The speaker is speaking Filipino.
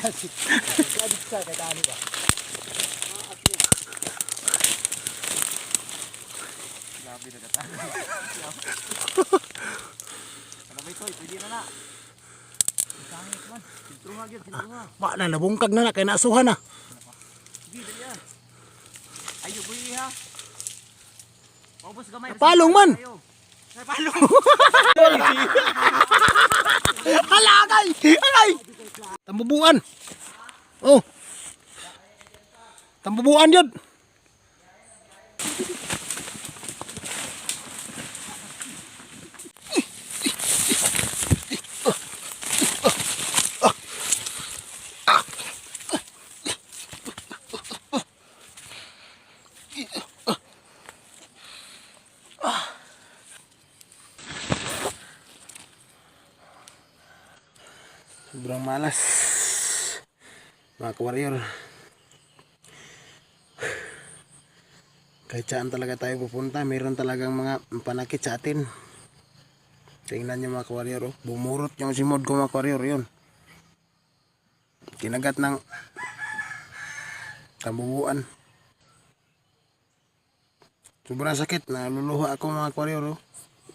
Sa kadani ba? Grabe na kata. Ano ba ito? Pwede na na. Sangit man. Siltruha gyud, siltruha. Ba na nabungkag na kay nasuhan na. Sige, dali yan. Ayo buhi ha. Paubos gamay. Palong man. Ay, palong. Alagay! Alay! Tambubuan. Oh. Tambubuan yun. Sobrang malas mga ka-warrior. Kahit saan talaga tayo pupunta, mayroon talagang mga panakit sa atin. Tingnan nyo mga ka-warrior, oh. Bumurot yung simod ko mga ka-warrior, yun. Kinagat ng tambubuan. Sobrang sakit, naluluha ako mga ka-warrior, oh.